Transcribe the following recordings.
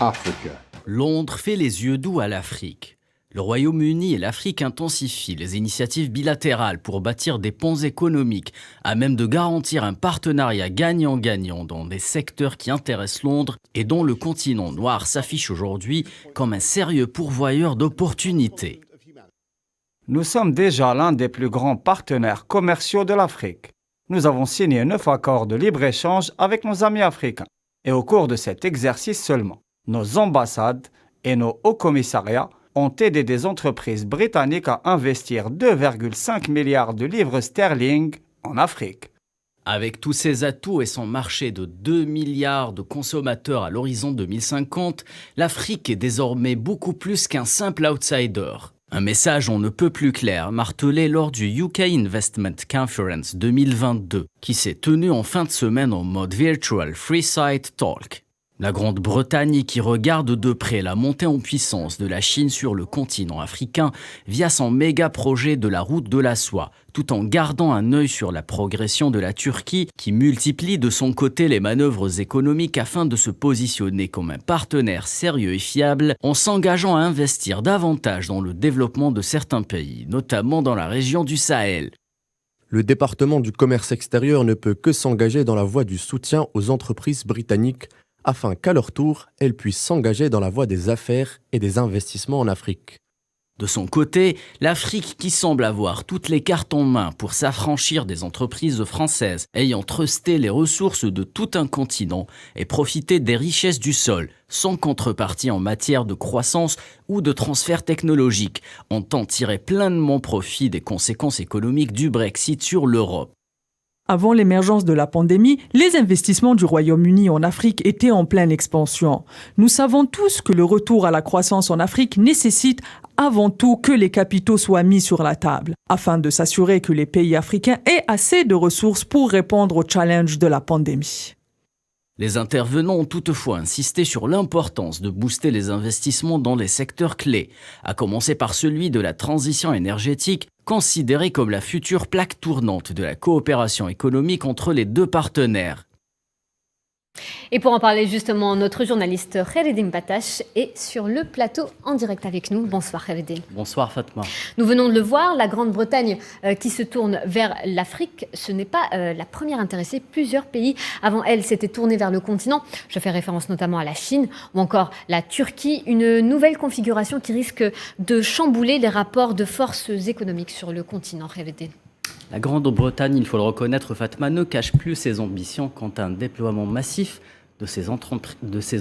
Africa. Londres fait les yeux doux à l'Afrique. Le Royaume-Uni et l'Afrique intensifient les initiatives bilatérales pour bâtir des ponts économiques à même de garantir un partenariat gagnant-gagnant dans des secteurs qui intéressent Londres et dont le continent noir s'affiche aujourd'hui comme un sérieux pourvoyeur d'opportunités. Nous sommes déjà l'un des plus grands partenaires commerciaux de l'Afrique. Nous avons signé 9 accords de libre-échange avec nos amis africains. Et au cours de cet exercice seulement, nos ambassades et nos hauts commissariats ont aidé des entreprises britanniques à investir 2,5 milliards de livres sterling en Afrique. Avec tous ses atouts et son marché de 2 milliards de consommateurs à l'horizon 2050, l'Afrique est désormais beaucoup plus qu'un simple outsider. Un message on ne peut plus clair, martelé lors du UK Investment Conference 2022, qui s'est tenu en fin de semaine en mode Virtual Freeside Talk. La Grande-Bretagne qui regarde de près la montée en puissance de la Chine sur le continent africain via son méga-projet de la route de la soie, tout en gardant un œil sur la progression de la Turquie qui multiplie de son côté les manœuvres économiques afin de se positionner comme un partenaire sérieux et fiable en s'engageant à investir davantage dans le développement de certains pays, notamment dans la région du Sahel. Le département du commerce extérieur ne peut que s'engager dans la voie du soutien aux entreprises britanniques afin qu'à leur tour, elles puissent s'engager dans la voie des affaires et des investissements en Afrique. De son côté, l'Afrique qui semble avoir toutes les cartes en main pour s'affranchir des entreprises françaises ayant trusté les ressources de tout un continent et profiter des richesses du sol, sans contrepartie en matière de croissance ou de transfert technologique, entend tirer pleinement profit des conséquences économiques du Brexit sur l'Europe. Avant l'émergence de la pandémie, les investissements du Royaume-Uni en Afrique étaient en pleine expansion. Nous savons tous que le retour à la croissance en Afrique nécessite avant tout que les capitaux soient mis sur la table, afin de s'assurer que les pays africains aient assez de ressources pour répondre aux challenges de la pandémie. Les intervenants ont toutefois insisté sur l'importance de booster les investissements dans les secteurs clés, à commencer par celui de la transition énergétique, considérée comme la future plaque tournante de la coopération économique entre les deux partenaires. Et pour en parler justement, notre journaliste Khaireddine Batache est sur le plateau en direct avec nous. Bonsoir Khaireddine. Bonsoir Fatma. Nous venons de le voir, la Grande-Bretagne qui se tourne vers l'Afrique, ce n'est pas la première intéressée. Plusieurs pays avant elle s'étaient tournés vers le continent. Je fais référence notamment à la Chine ou encore la Turquie. Une nouvelle configuration qui risque de chambouler les rapports de forces économiques sur le continent. Khaireddine. La Grande-Bretagne, il faut le reconnaître, Fatma, ne cache plus ses ambitions quant à un déploiement massif de ses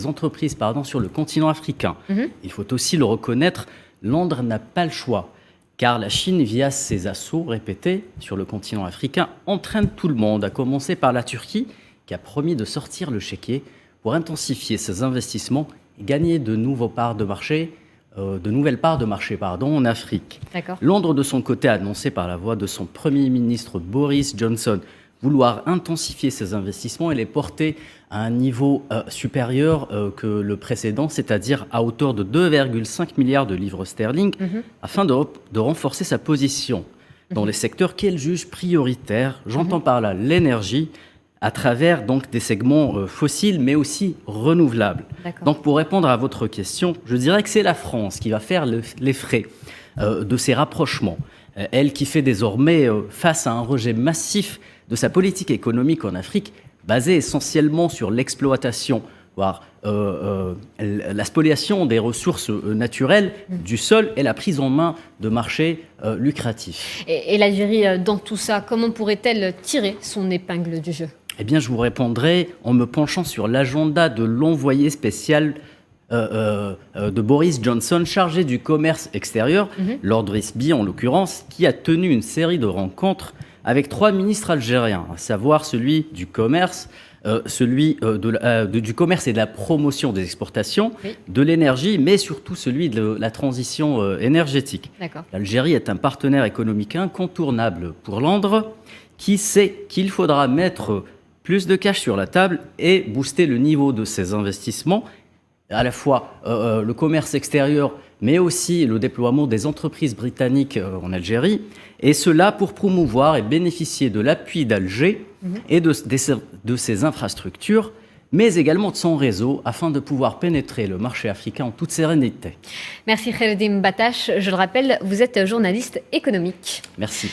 entreprises sur le continent africain. Il faut aussi le reconnaître, Londres n'a pas le choix, car la Chine, via ses assauts répétés sur le continent africain, entraîne tout le monde, à commencer par la Turquie, qui a promis de sortir le chéquier pour intensifier ses investissements et gagner de nouvelles parts de marché en Afrique. D'accord. Londres, de son côté, a annoncé par la voix de son Premier ministre Boris Johnson vouloir intensifier ses investissements et les porter à un niveau supérieur que le précédent, c'est-à-dire à hauteur de 2,5 milliards de livres sterling, afin de renforcer sa position dans les secteurs qu'elle juge prioritaires. J'entends par là l'énergie, à travers donc des segments fossiles, mais aussi renouvelables. D'accord. Donc pour répondre à votre question, je dirais que c'est la France qui va faire les frais de ces rapprochements. Elle qui fait désormais face à un rejet massif de sa politique économique en Afrique, basée essentiellement sur l'exploitation, voire la spoliation des ressources naturelles du sol et la prise en main de marchés lucratifs. Et l'Algérie, dans tout ça, comment pourrait-elle tirer son épingle du jeu ? Eh bien, je vous répondrai en me penchant sur l'agenda de l'envoyé spécial de Boris Johnson, chargé du commerce extérieur, Lord Risby en l'occurrence, qui a tenu une série de rencontres avec 3 ministres algériens, à savoir celui du commerce, du commerce et de la promotion des exportations, de l'énergie, mais surtout celui de la transition énergétique. D'accord. L'Algérie est un partenaire économique incontournable pour Londres, qui sait qu'il faudra mettre plus de cash sur la table et booster le niveau de ses investissements, à la fois le commerce extérieur, mais aussi le déploiement des entreprises britanniques en Algérie, et cela pour promouvoir et bénéficier de l'appui d'Alger et de ses infrastructures, mais également de son réseau, afin de pouvoir pénétrer le marché africain en toute sérénité. Merci Khaireddine Battache. Je le rappelle, vous êtes journaliste économique. Merci.